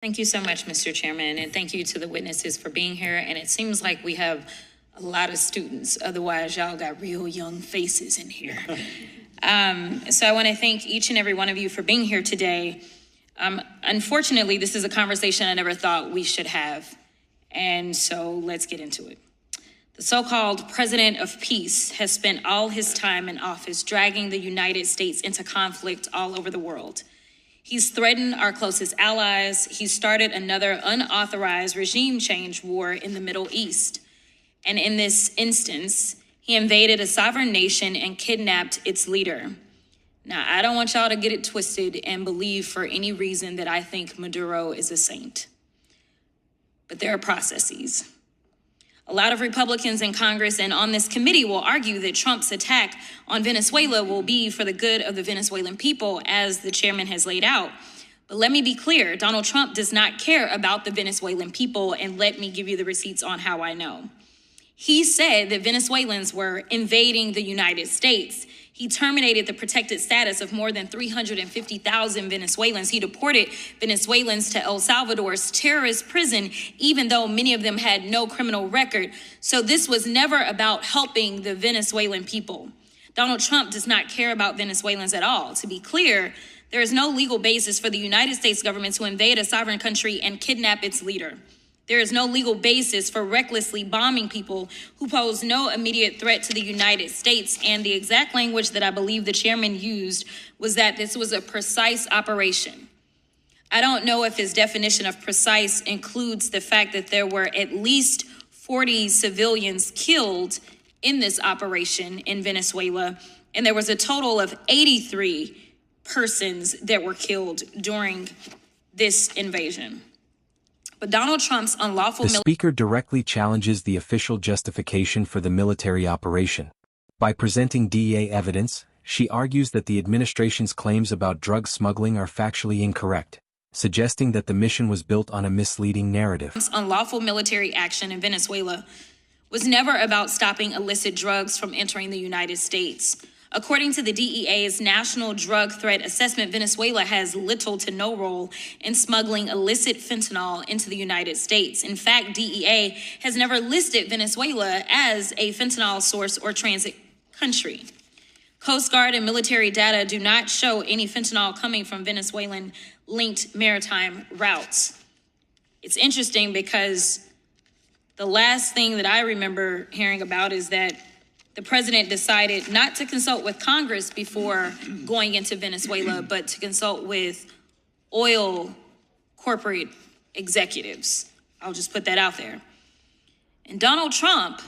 Thank you so much, Mr. Chairman, and thank you to the witnesses for being here. And it seems like we have a lot of students. Otherwise, y'all got real young faces in here. So I want to thank each and every one of you for being here today. Unfortunately, this is a conversation I never thought we should have. And so let's get into it. The so-called president of peace has spent all his time in office dragging the United States into conflict all over the world. He's threatened our closest allies. He started another unauthorized regime change war in the Middle East. And in this instance, he invaded a sovereign nation and kidnapped its leader. Now, I don't want y'all to get it twisted and believe for any reason that I think Maduro is a saint. But there are processes. A lot of Republicans in Congress and on this committee will argue that Trump's attack on Venezuela will be for the good of the Venezuelan people, as the chairman has laid out. But let me be clear, Donald Trump does not care about the Venezuelan people, and let me give you the receipts on how I know. He said that Venezuelans were invading the United States. He terminated the protected status of more than 350,000 Venezuelans. He deported Venezuelans to El Salvador's terrorist prison, even though many of them had no criminal record. So this was never about helping the Venezuelan people. Donald Trump does not care about Venezuelans at all. To be clear, there is no legal basis for the United States government to invade a sovereign country and kidnap its leader. There is no legal basis for recklessly bombing people who pose no immediate threat to the United States. And the exact language that I believe the chairman used was that this was a precise operation. I don't know if his definition of precise includes the fact that there were at least 40 civilians killed in this operation in Venezuela, and there was a total of 83 persons that were killed during this invasion. But Donald Trump's unlawful... The speaker directly challenges the official justification for the military operation. By presenting DEA evidence, she argues that the administration's claims about drug smuggling are factually incorrect, suggesting that the mission was built on a misleading narrative. Trump's unlawful military action in Venezuela was never about stopping illicit drugs from entering the United States. According to the DEA's National Drug Threat Assessment, Venezuela has little to no role in smuggling illicit fentanyl into the United States. In fact, DEA has never listed Venezuela as a fentanyl source or transit country. Coast Guard and military data do not show any fentanyl coming from Venezuelan-linked maritime routes. It's interesting because the last thing that I remember hearing about is that the president decided not to consult with Congress before going into Venezuela, but to consult with oil corporate executives. I'll just put that out there. And Donald Trump,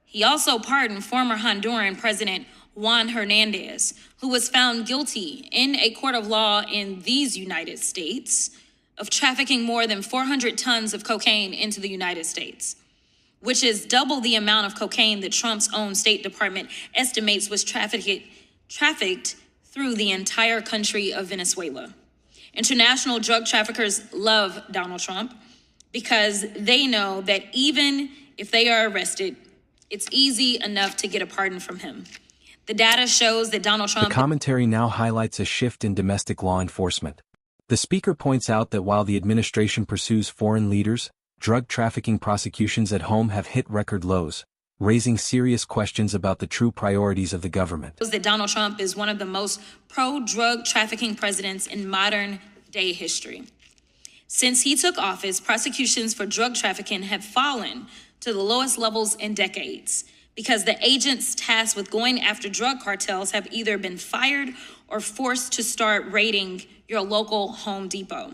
he also pardoned former Honduran President Juan Hernandez, who was found guilty in a court of law in these United States of trafficking more than 400 tons of cocaine into the United States, which is double the amount of cocaine that Trump's own State Department estimates was trafficked through the entire country of Venezuela. International drug traffickers love Donald Trump because they know that even if they are arrested, it's easy enough to get a pardon from him. The data shows that Donald Trump... The commentary now highlights a shift in domestic law enforcement. The speaker points out that while the administration pursues foreign leaders, drug trafficking prosecutions at home have hit record lows, raising serious questions about the true priorities of the government. That Donald Trump is one of the most pro-drug trafficking presidents in modern day history. Since he took office, prosecutions for drug trafficking have fallen to the lowest levels in decades because the agents tasked with going after drug cartels have either been fired or forced to start raiding your local Home Depot,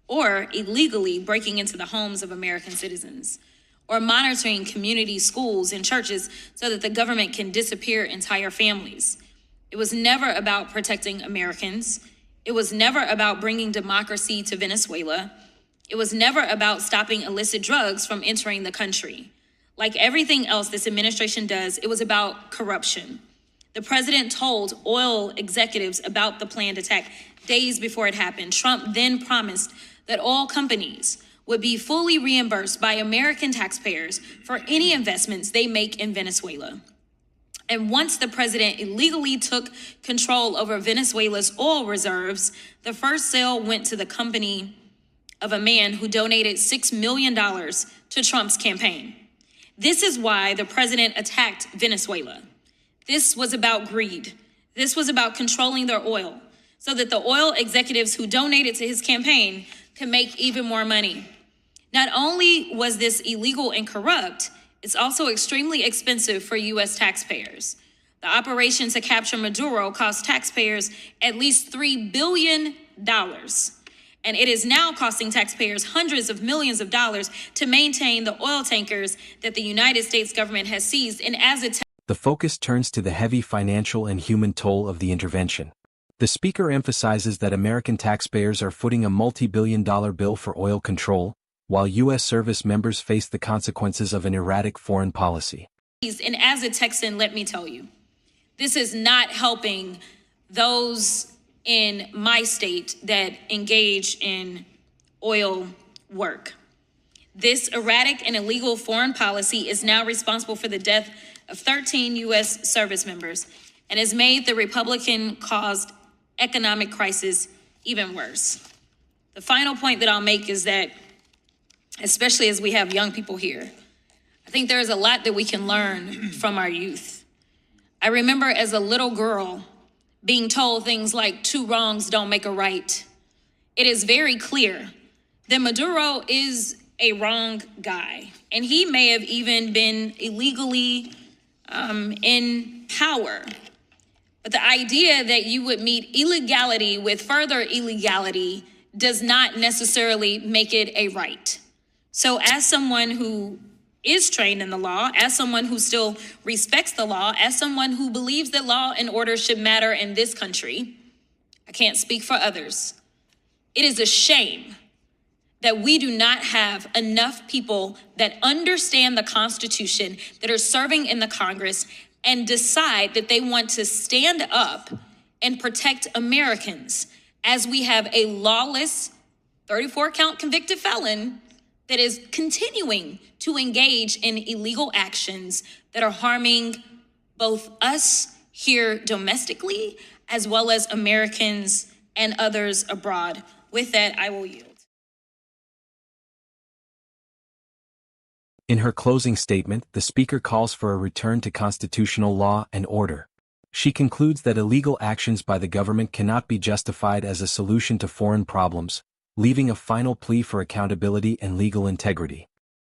or illegally breaking into the homes of American citizens, or monitoring community schools and churches so that the government can disappear entire families. It was never about protecting Americans. It was never about bringing democracy to Venezuela. It was never about stopping illicit drugs from entering the country. Like everything else this administration does, it was about corruption. The president told oil executives about the planned attack days before it happened. Trump then promised that oil companies would be fully reimbursed by American taxpayers for any investments they make in Venezuela. And once the president illegally took control over Venezuela's oil reserves, the first sale went to the company of a man who donated $6 million to Trump's campaign. This is why the president attacked Venezuela. This was about greed. This was about controlling their oil so that the oil executives who donated to his campaign could make even more money. Not only was this illegal and corrupt, it's also extremely expensive for U.S. taxpayers. The operation to capture Maduro cost taxpayers at least $3 billion. And it is now costing taxpayers hundreds of millions of dollars to maintain the oil tankers that the United States government has seized. And as the focus turns to the heavy financial and human toll of the intervention. The speaker emphasizes that American taxpayers are footing a multi-billion-dollar bill for oil control, while U.S. service members face the consequences of an erratic foreign policy. And as a Texan, let me tell you, this is not helping those in my state that engage in oil work. This erratic and illegal foreign policy is now responsible for the death of 13 U.S. service members and has made the Republican-caused economic crisis even worse. The final point that I'll make is that, especially as we have young people here, I think there is a lot that we can learn from our youth. I remember as a little girl being told things like 2 wrongs don't make a right. It is very clear that Maduro is a wrong guy, and he may have even been illegally in power. But the idea that you would meet illegality with further illegality does not necessarily make it a right. So as someone who is trained in the law, as someone who still respects the law, as someone who believes that law and order should matter in this country, I can't speak for others. It is a shame that we do not have enough people that understand the Constitution, that are serving in the Congress, and decide that they want to stand up and protect Americans as we have a lawless 34-count convicted felon that is continuing to engage in illegal actions that are harming both us here domestically as well as Americans and others abroad. With that, I will yield. In her closing statement, the speaker calls for a return to constitutional law and order. She concludes that illegal actions by the government cannot be justified as a solution to foreign problems, leaving a final plea for accountability and legal integrity.